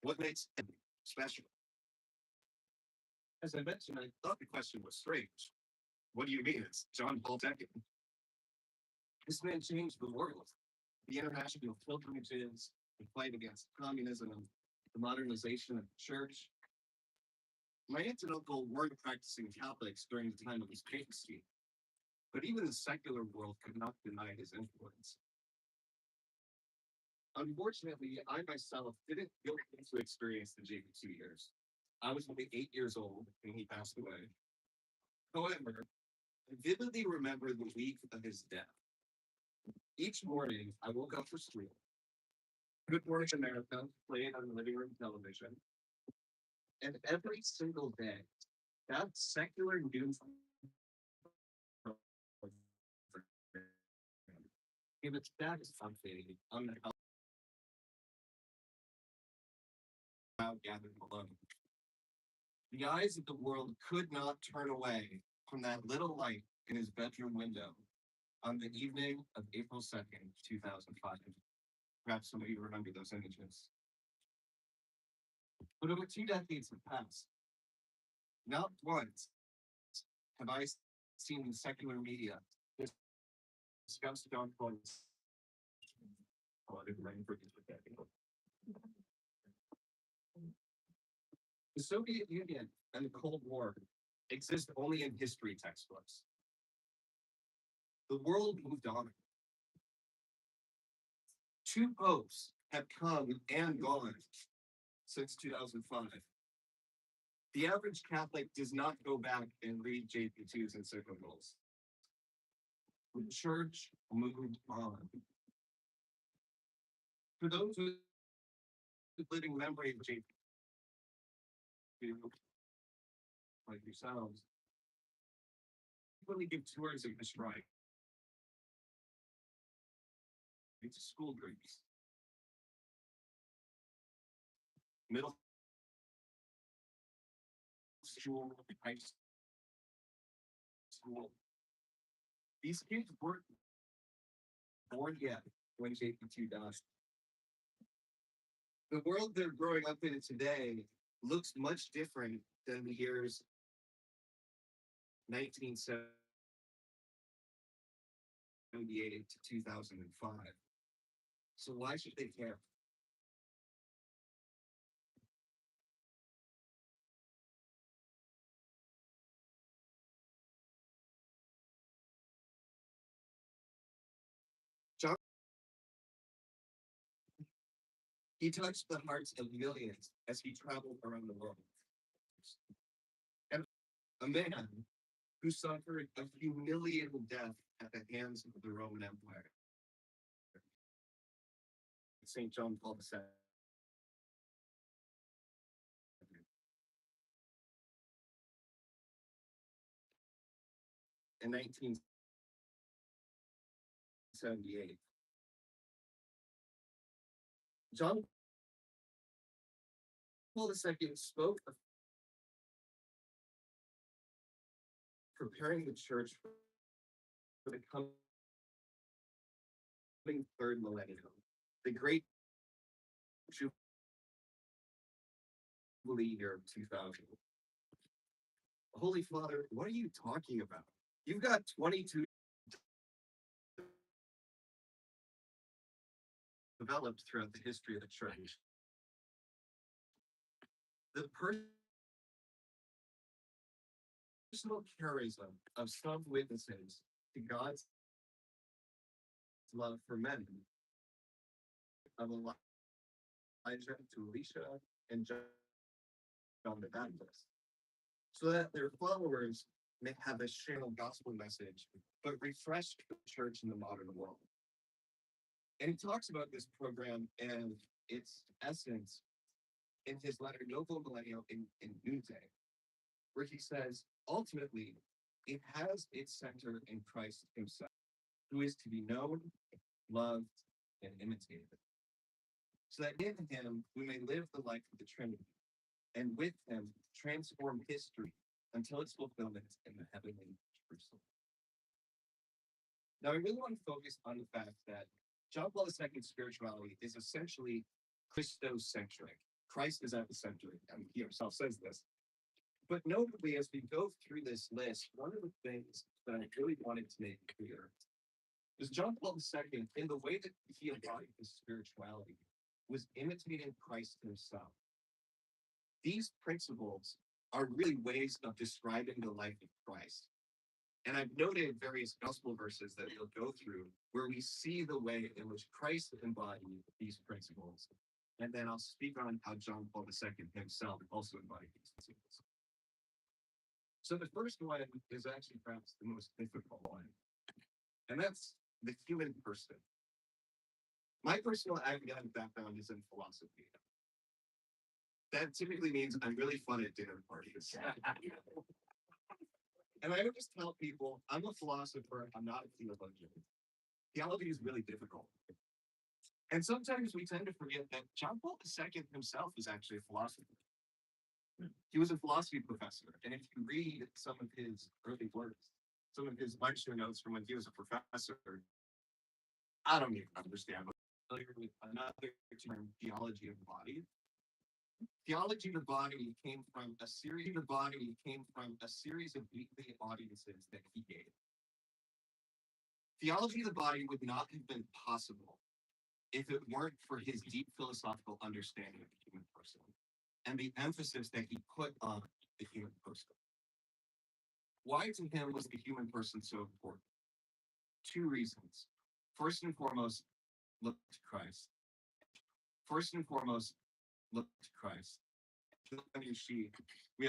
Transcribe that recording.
What makes him special? As I mentioned, I thought the question was strange. What do you mean it's John Paul II? This man changed the world. The international pilgrimages, the fight against communism, the modernization of the church. My aunt and uncle weren't practicing Catholics during the time of his papacy, but even the secular world could not deny his influence. Unfortunately, I myself didn't get to experience the JP2 years. I was only 8 years old when he passed away. However, I vividly remember the week of his death. Each morning, I woke up for school. Good Morning America played on the living room television. And every single day, that secular news gave its status update on the crowd gathered below. The eyes of the world could not turn away from that little light in his bedroom window on the evening of April 2nd, 2005. Perhaps some of you remember those images. But over 2 decades have passed. Not once have I seen the secular media discuss John Paul's. Oh, I didn't rain for that. The Soviet Union and the Cold War exist only in history textbooks. The world moved on. Two popes have come and gone since 2005. The average Catholic does not go back and read JP2's encyclicals. The church moved on. For those with living memory of JP2, like yourselves, really give tours of the shrine. It's school groups. Middle school, high school. These kids weren't born yet when JP2 died. The world they're growing up in today looks much different than the years 1978 to 2005. So why should they care? John, he touched the hearts of millions as he traveled around the world. And a man who suffered a humiliating death at the hands of the Roman Empire. St. John Paul II. In 1978. John Paul II spoke of preparing the church for the coming third millennium, the great Jubilee year of 2000. Holy Father, what are you talking about? You've got 22 developed throughout the history of the church. The personal charism of some witnesses to God's love for men, of Elijah to Elisha and John the Baptist, so that their followers may have a shared gospel message, but refresh the church in the modern world. And he talks about this program and its essence in his letter Novo Millennium in Noonday, where he says, ultimately, it has its center in Christ himself, who is to be known, loved, and imitated, so that in him we may live the life of the Trinity, and with him transform history until its fulfillment in the heavenly Jerusalem. Now, I really want to focus on the fact that John Paul II's spirituality is essentially Christocentric, Christ is at the center, and he himself says this. But notably, as we go through this list, one of the things that I really wanted to make clear is John Paul II, in the way that he embodied his spirituality, was imitating Christ himself. These principles are really ways of describing the life of Christ. And I've noted various gospel verses that we'll go through where we see the way in which Christ embodied these principles. And then I'll speak on how John Paul II himself also embodied these principles. So the first one is actually perhaps the most difficult one, and that's the human person. My personal academic background is in philosophy. That typically means I'm really fun at dinner parties. And I would just tell people, I'm a philosopher, I'm not a theologian. Theology is really difficult. And sometimes we tend to forget that John Paul II himself was actually a philosopher. He was a philosophy professor. And if you read some of his early works, some of his lecture notes from when he was a professor, I don't even understand. With another term, theology of the body. Theology of the body came from a series of weekly audiences that he gave. Theology of the body would not have been possible if it weren't for his deep philosophical understanding of the human person and the emphasis that he put on the human person. Why to him was the human person so important? Two reasons. First and foremost, look to Christ. First and foremost, look to Christ. On your sheet, we